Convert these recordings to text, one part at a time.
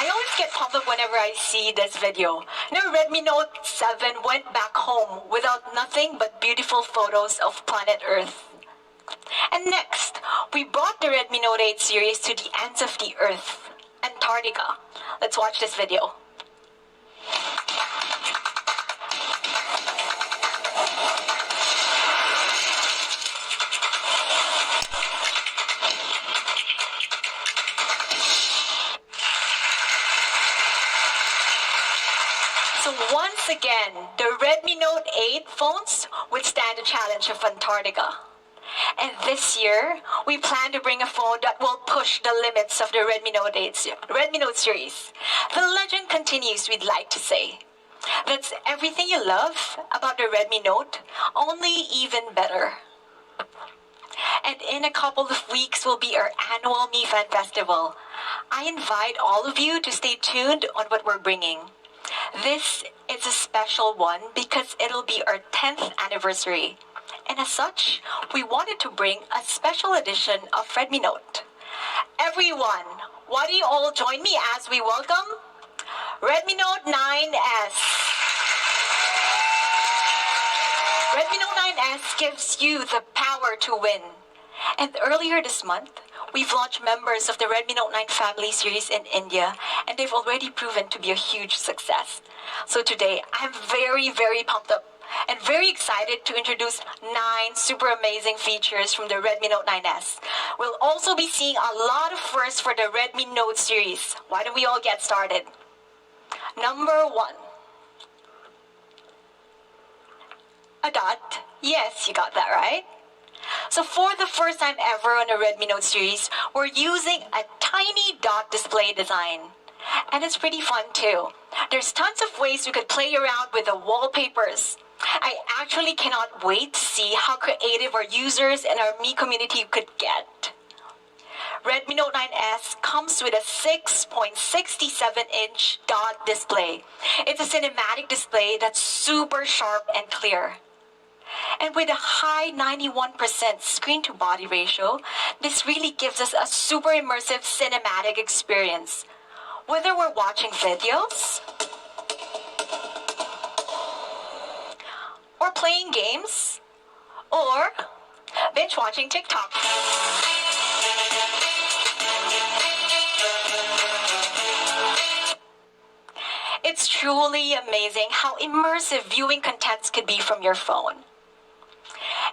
I always get pumped up whenever I see this video. Redmi Note 7 went back home without nothing but beautiful photos of planet Earth. And next, we brought the Redmi Note 8 series to the ends of the Earth, Antarctica. Let's watch this video. So once again, the Redmi Note 8 phones withstand the challenge of Antarctica. And this year, we plan to bring a phone that will push the limits of the Redmi Note series. The legend continues, we'd like to say. That's everything you love about the Redmi Note, only even better. And in a couple of weeks will be our annual Mi Fan Festival. I invite all of you to stay tuned on what we're bringing. This is a special one because it'll be our 10th anniversary. And as such, we wanted to bring a special edition of Redmi Note. Everyone, why don't you all join me as we welcome Redmi Note 9S. Redmi Note 9S gives you the power to win. And earlier this month, we've launched members of the Redmi Note 9 family series in India, and they've already proven to be a huge success. So today, I'm very, very pumped up and very excited to introduce 9 super amazing features from the Redmi Note 9S. We'll also be seeing a lot of firsts for the Redmi Note series. Why don't we all get started? Number 1. A dot. Yes, you got that right. So for the first time ever on the Redmi Note series, we're using a tiny dot display design. And it's pretty fun too. There's tons of ways we could play around with the wallpapers. I actually cannot wait to see how creative our users and our Mi community could get. Redmi Note 9S comes with a 6.67-inch dot display. It's a cinematic display that's super sharp and clear. And with a high 91% screen-to-body ratio, this really gives us a super immersive cinematic experience. Whether we're watching videos, or playing games, or binge-watching TikTok. It's truly amazing how immersive viewing contents could be from your phone.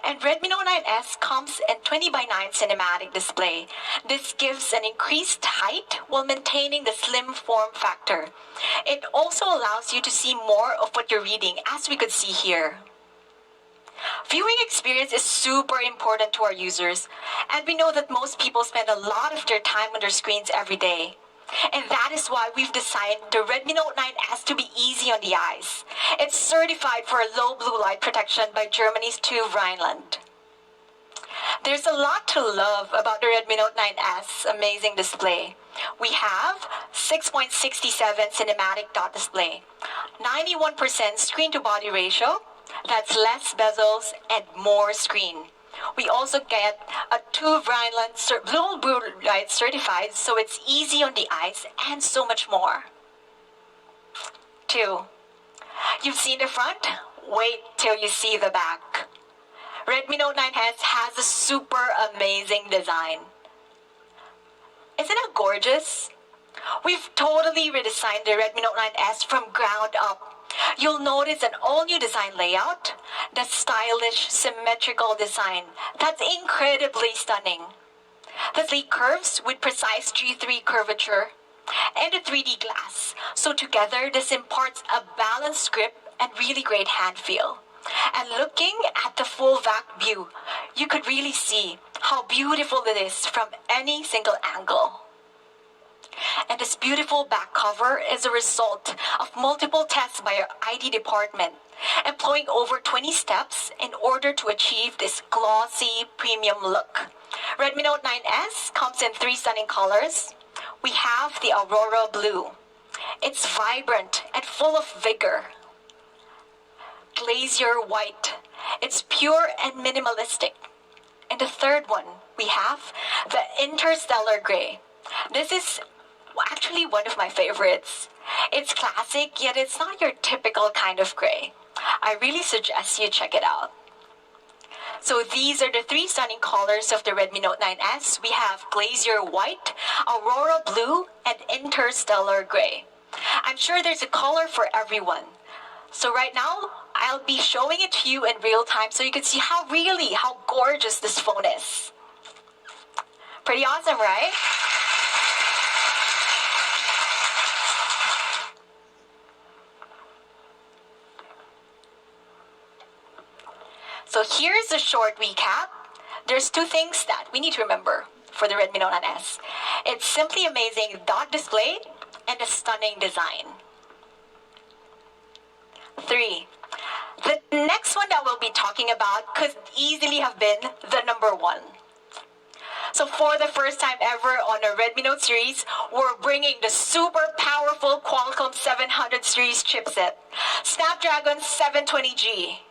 And Redmi Note 9S comes in 20:9 cinematic display. This gives an increased height while maintaining the slim form factor. It also allows you to see more of what you're reading, as we could see here. Viewing experience is super important to our users, and we know that most people spend a lot of their time on their screens every day. And that is why we've designed the Redmi Note 9S to be easy on the eyes. It's certified for low blue light protection by Germany's TÜV Rheinland. There's a lot to love about the Redmi Note 9S amazing display. We have 6.67 cinematic dot display, 91% screen-to-body ratio, that's less bezels and more screen. We also get a TÜV Rheinland blue light certified, so it's easy on the eyes and so much more. 2. You've seen the front? Wait till you see the back. Redmi Note 9S has a super amazing design. Isn't it gorgeous? We've totally redesigned the Redmi Note 9S from ground up. You'll notice an all-new design layout, the stylish, symmetrical design that's incredibly stunning. The sleek curves with precise G3 curvature and a 3D glass. So together, this imparts a balanced grip and really great hand feel. And looking at the full back view, you could really see how beautiful it is from any single angle. And this beautiful back cover is a result of multiple tests by our ID department, employing over 20 steps in order to achieve this glossy premium look. Redmi Note 9S comes in 3 stunning colors. We have the Aurora Blue. It's vibrant and full of vigor. Glacier White. It's pure and minimalistic. And the third one, we have the Interstellar Gray. This is actually one of my favorites. It's classic, yet it's not your typical kind of gray. I really suggest you check it out. So these are the three stunning colors of the Redmi Note 9S. We have Glacier White, Aurora Blue, and Interstellar Gray. I'm sure there's a color for everyone. So right now, I'll be showing it to you in real time so you can see how gorgeous this phone is. Pretty awesome, right? So here's a short recap. There's two things that we need to remember for the Redmi Note 9S. It's simply amazing dot display and a stunning design. 3. The next one that we'll be talking about could easily have been the number 1. So for the first time ever on a Redmi Note series, we're bringing the super powerful Qualcomm 700 series chipset, Snapdragon 720G.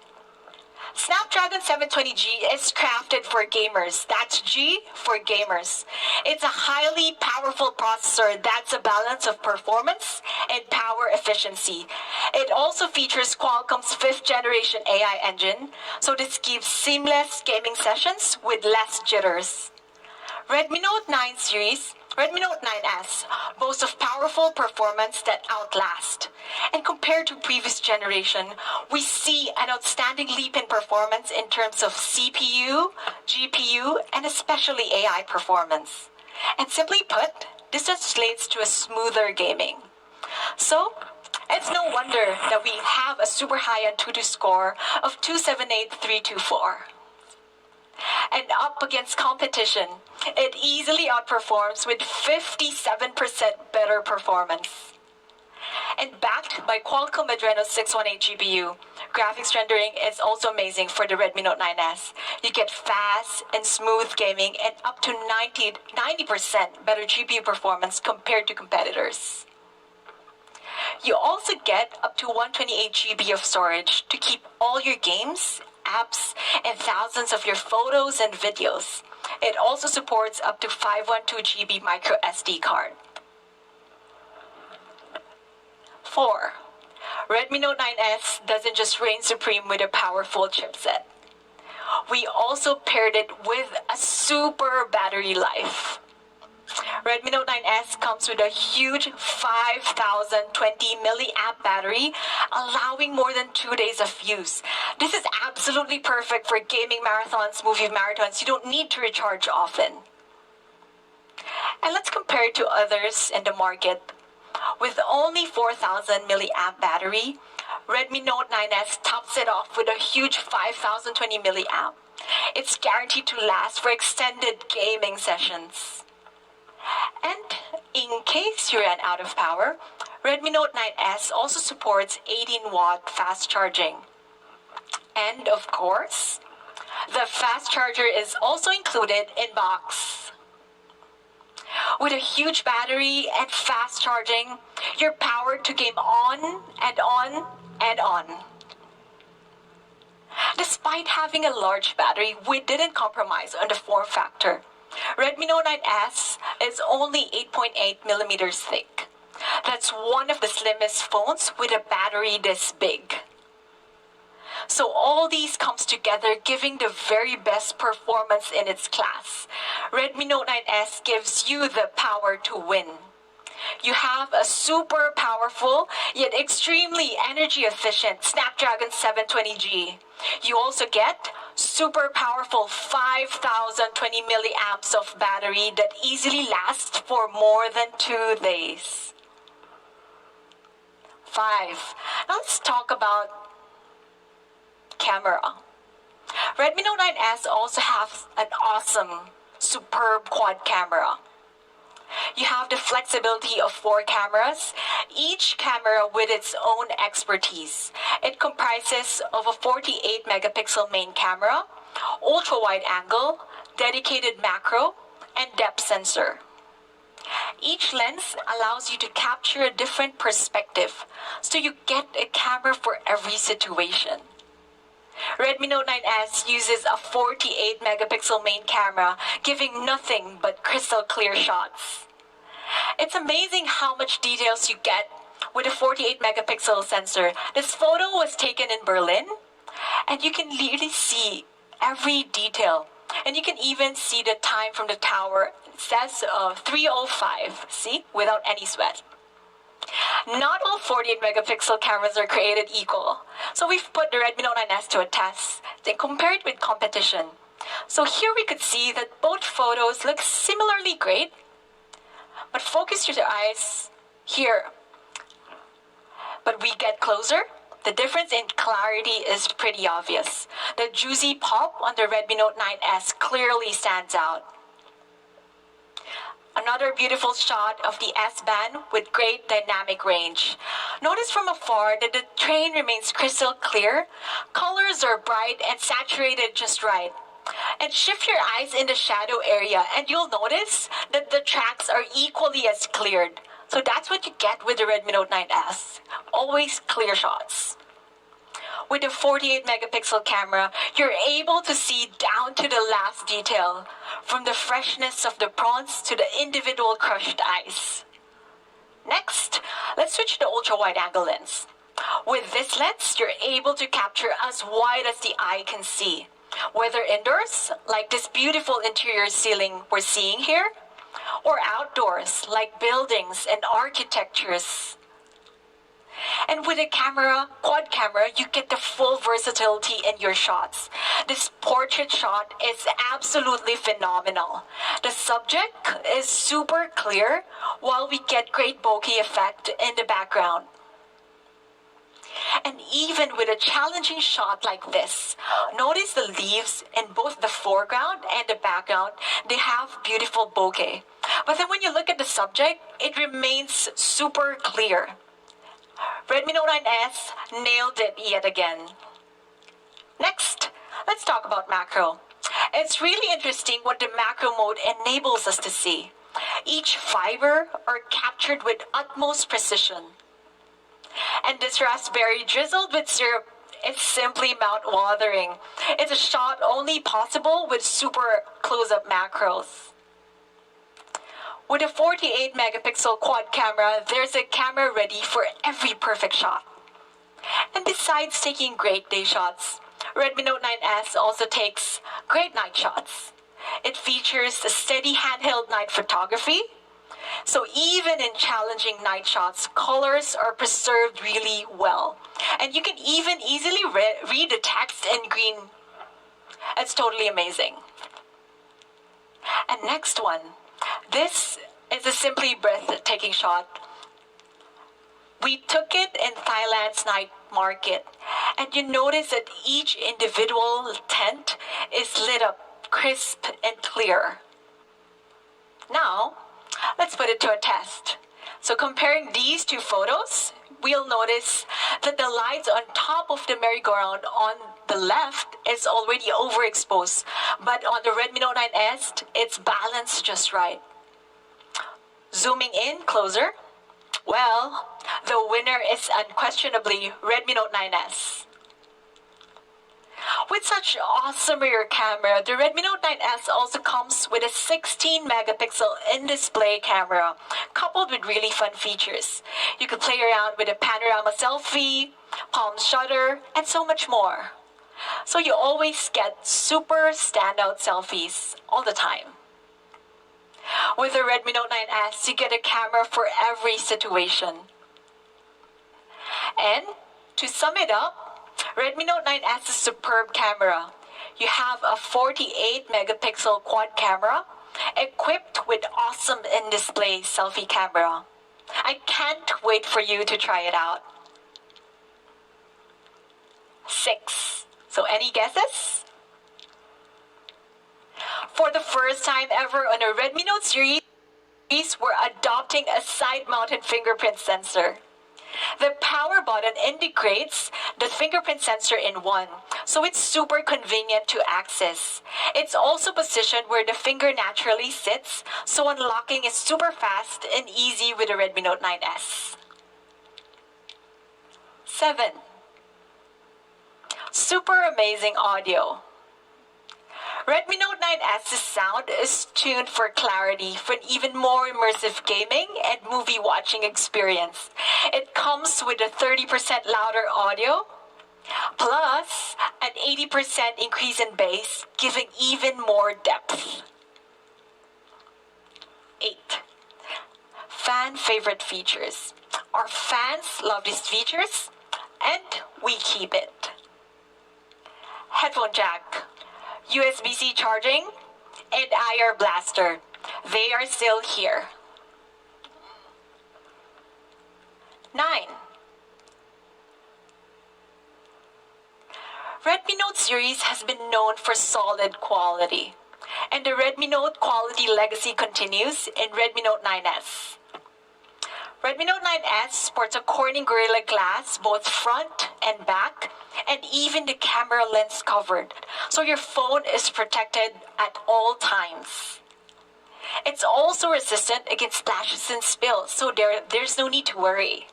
Snapdragon 720G is crafted for gamers. That's G for gamers. It's a highly powerful processor that's a balance of performance and power efficiency. It also features Qualcomm's 5th generation AI engine, so this gives seamless gaming sessions with less jitters. Redmi Note 9S boasts of powerful performance that outlast. And compared to previous generation, we see an outstanding leap in performance in terms of CPU, GPU, and especially AI performance. And simply put, this translates to a smoother gaming. So, it's no wonder that we have a super high-end Tudo score of 278324. And up against competition, it easily outperforms with 57% better performance. And backed by Qualcomm Adreno 618 GPU, graphics rendering is also amazing for the Redmi Note 9S. You get fast and smooth gaming and up to 90% better GPU performance compared to competitors. You also get up to 128 GB of storage to keep all your games, apps, and thousands of your photos and videos. It also supports up to 512 GB micro SD card. 4. Redmi Note 9S doesn't just reign supreme with a powerful chipset. We also paired it with a super battery life. Redmi Note 9S comes with a huge 5020 milliamp battery, allowing more than 2 days of use. This is absolutely perfect for gaming marathons, movie marathons. You don't need to recharge often. And let's compare it to others in the market. With only 4000 milliamp battery, Redmi Note 9S tops it off with a huge 5020 milliamp. It's guaranteed to last for extended gaming sessions. And in case you ran out of power, Redmi Note 9S also supports 18-watt fast charging. And of course, the fast charger is also included in box. With a huge battery and fast charging, you're powered to game on and on and on. Despite having a large battery, we didn't compromise on the form factor. Redmi Note 9S is only 8.8 millimeters thick. That's one of the slimmest phones with a battery this big. So all these comes together, giving the very best performance in its class. Redmi Note 9S gives you the power to win. You have a super powerful yet extremely energy efficient Snapdragon 720G. You also get super powerful 5020 milliamps of battery that easily lasts for more than 2 days. 5. Now let's talk about camera. Redmi Note 9S also has an awesome, superb quad camera. You have the flexibility of 4 cameras, each camera with its own expertise. It comprises of a 48 megapixel main camera, ultra wide angle, dedicated macro, and depth sensor. Each lens allows you to capture a different perspective, so you get a camera for every situation. Redmi Note 9S uses a 48 megapixel main camera, giving nothing but crystal clear shots. It's amazing how much details you get with a 48 megapixel sensor. This photo was taken in Berlin, and you can really see every detail. And you can even see the time from the tower. It says 3:05, see, without any sweat. Not all 48 megapixel cameras are created equal. So we've put the Redmi Note 9S to a test, then compared with competition. So here we could see that both photos look similarly great, but focus your eyes here. But we get closer, the difference in clarity is pretty obvious. The juicy pop on the Redmi Note 9S clearly stands out. Another beautiful shot of the S-Band with great dynamic range. Notice from afar that the train remains crystal clear, colors are bright and saturated just right. And shift your eyes in the shadow area and you'll notice that the tracks are equally as cleared. So that's what you get with the Redmi Note 9S. Always clear shots. With a 48 megapixel camera, you're able to see down to the last detail, from the freshness of the prawns to the individual crushed ice. Next, let's switch to ultra-wide angle lens. With this lens, you're able to capture as wide as the eye can see, whether indoors, like this beautiful interior ceiling we're seeing here, or outdoors, like buildings and architectures. And with a quad camera, you get the full versatility in your shots. This portrait shot is absolutely phenomenal. The subject is super clear, while we get great bokeh effect in the background. And even with a challenging shot like this, notice the leaves in both the foreground and the background, they have beautiful bokeh. But then when you look at the subject, it remains super clear. Redmi Note 9S nailed it yet again. Next, let's talk about macro. It's really interesting what the macro mode enables us to see. Each fiber are captured with utmost precision. And this raspberry drizzled with syrup is simply mouth-watering. It's a shot only possible with super close-up macros. With a 48 megapixel quad camera, there's a camera ready for every perfect shot. And besides taking great day shots, Redmi Note 9S also takes great night shots. It features the steady handheld night photography. So even in challenging night shots, colors are preserved really well. And you can even easily read the text in green. It's totally amazing. And next one. This is a simply breathtaking shot. We took it in Thailand's night market, and you notice that each individual tent is lit up crisp and clear. Now, let's put it to a test. So comparing these two photos, we'll notice that the lights on top of the merry-go-round on the left is already overexposed, but on the Redmi Note 9S, it's balanced just right. Zooming in closer, well, the winner is unquestionably Redmi Note 9S. With such awesome rear camera, the Redmi Note 9S also comes with a 16 megapixel in-display camera, coupled with really fun features. You can play around with a panorama selfie, palm shutter, and so much more. So you always get super standout selfies all the time. With the Redmi Note 9S, you get a camera for every situation. And to sum it up, Redmi Note 9S is a superb camera. You have a 48 megapixel quad camera equipped with awesome in-display selfie camera. I can't wait for you to try it out. 6. So any guesses? For the first time ever on a Redmi Note series, we're adopting a side-mounted fingerprint sensor. The power button integrates the fingerprint sensor in one, so it's super convenient to access. It's also positioned where the finger naturally sits, so unlocking is super fast and easy with the Redmi Note 9S. 7. Super amazing audio. Redmi Note 9S's sound is tuned for clarity for an even more immersive gaming and movie watching experience. It comes with a 30% louder audio, plus an 80% increase in bass, giving even more depth. 8. Fan favorite features. Our fans love these features, and we keep it. Headphone jack, USB-C charging, and IR blaster. They are still here. 9. Redmi Note series has been known for solid quality, and the Redmi Note quality legacy continues in Redmi Note 9S. Redmi Note 9S sports a Corning Gorilla Glass both front and back, and even the camera lens covered, so your phone is protected at all times. It's also resistant against splashes and spills, so there's no need to worry.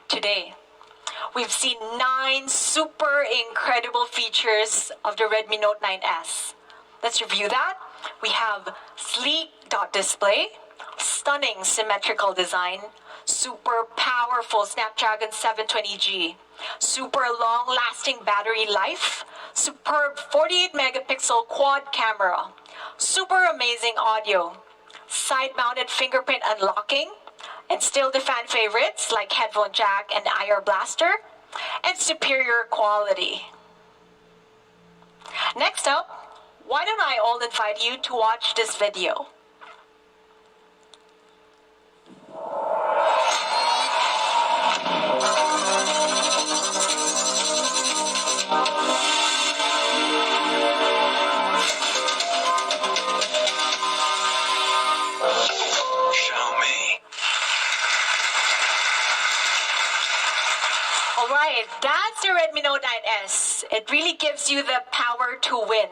Today, we've seen 9 super incredible features of the Redmi Note 9S. Let's review that. We have sleek dot display, stunning symmetrical design, super powerful Snapdragon 720G, super long-lasting battery life, superb 48 megapixel quad camera, super amazing audio, side-mounted fingerprint unlocking, and still the fan favorites like headphone jack and IR blaster, and superior quality. Next up, why don't I all invite you to watch this video? Xiaomi. Alright, that's the Redmi Note 9S. It really gives you the power to win.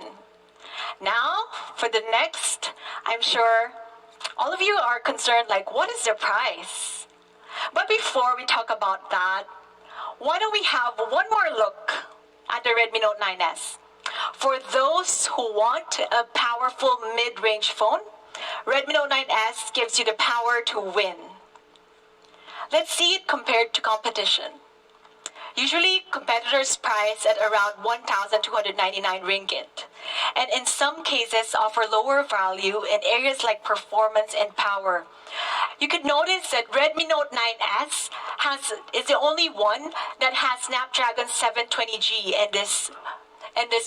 Now, for the next, I'm sure all of you are concerned like, what is the price? But before we talk about that, why don't we have one more look at the Redmi Note 9S? For those who want a powerful mid-range phone, Redmi Note 9S gives you the power to win. Let's see it compared to competition. Usually, competitors price at around 1,299 ringgit, and in some cases offer lower value in areas like performance and power. You could notice that Redmi Note 9S is the only one that has Snapdragon 720G in this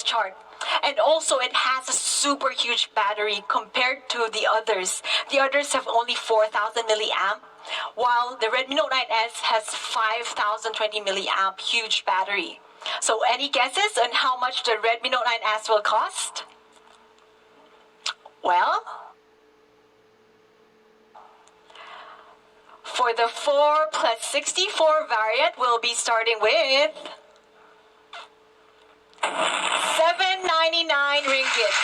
chart. And also it has a super huge battery compared to the others. The others have only 4,000 milliamp, while the Redmi Note 9S has 5,020 milliamp huge battery. So any guesses on how much the Redmi Note 9S will cost? Well, for the 4 plus 64 variant, we'll be starting with 799 ringgit.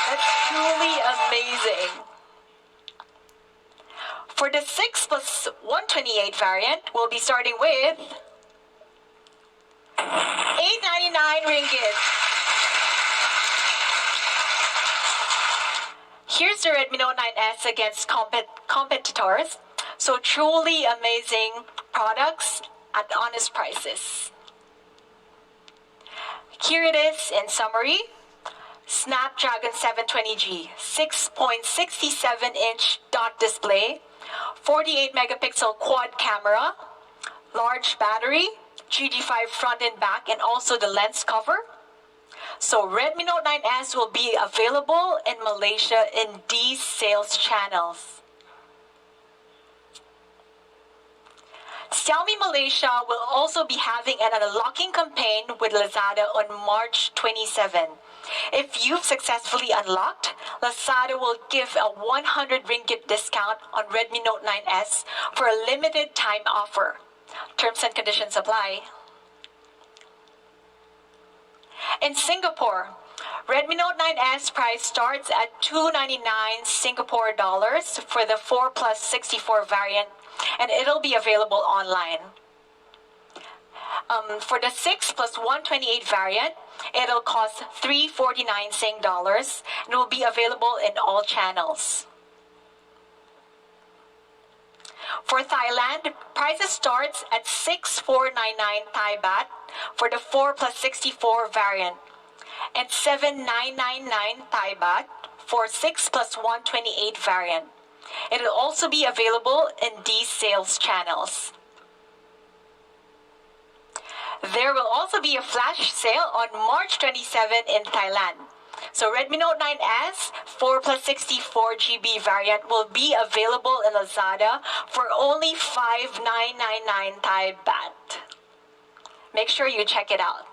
That's truly amazing. For the 6 plus 128 variant, we'll be starting with 899 ringgit. Here's the Redmi Note 9S against competitors. So truly amazing products at honest prices. Here it is in summary. Snapdragon 720G, 6.67-inch dot display, 48 megapixel quad camera, large battery, GD5 front and back, and also the lens cover. So Redmi Note 9S will be available in Malaysia in these sales channels. Xiaomi Malaysia will also be having an unlocking campaign with Lazada on March 27. If you've successfully unlocked, Lazada will give a 100 ringgit discount on Redmi Note 9S for a limited time offer. Terms and conditions apply. In Singapore, Redmi Note 9S price starts at 299 Singapore dollars for the 4 plus 64 variant, and it'll be available online. For the 6 plus 128 variant, It'll cost $349 Sing dollars and will be available in all channels. For Thailand, prices starts at 6,499 Thai baht for the 4 plus 64 variant and 7,999 Thai baht for 6 plus 128 variant. It will also be available in these sales channels. There will also be a flash sale on March 27 in Thailand. So Redmi Note 9S 4 plus 64 GB variant will be available in Lazada for only 5,999 Thai baht. Make sure you check it out.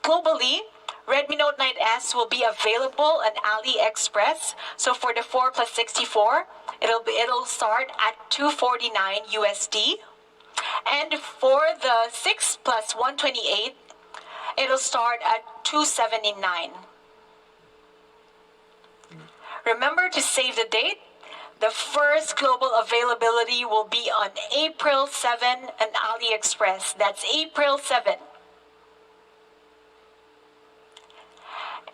Globally, Redmi Note 9S will be available on AliExpress. So for the 4 plus 64, it'll start at $249 USD. And for the 6 plus 128, it'll start at $279. Remember to save the date. The first global availability will be on April 7 on AliExpress. That's April 7.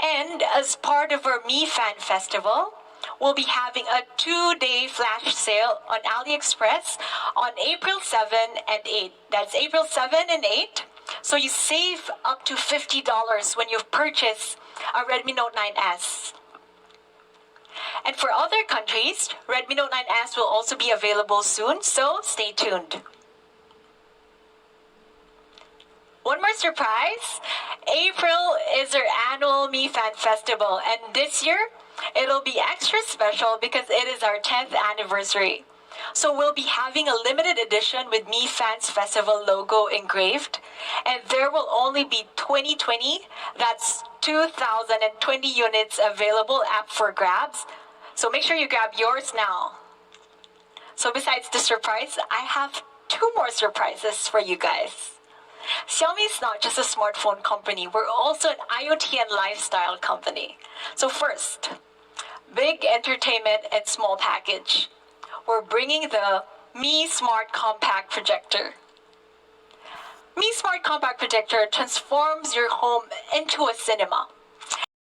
And as part of our Mi Fan Festival, we'll be having a 2-day flash sale on AliExpress on April 7 and 8. That's April 7 and 8. So you save up to $50 when you purchase a Redmi Note 9S. And for other countries, Redmi Note 9S will also be available soon, so stay tuned. One more surprise. April is our annual Mi Fan Festival, and this year it'll be extra special because it is our 10th anniversary. So we'll be having a limited edition with Mi Fans Festival logo engraved, and there will only be 2020, that's 2,020 units available up for grabs. So make sure you grab yours now. So besides the surprise, I have 2 more surprises for you guys. Xiaomi is not just a smartphone company, we're also an IoT and lifestyle company. So first, big entertainment and small package. We're bringing the Mi Smart Compact Projector. Mi Smart Compact Projector transforms your home into a cinema.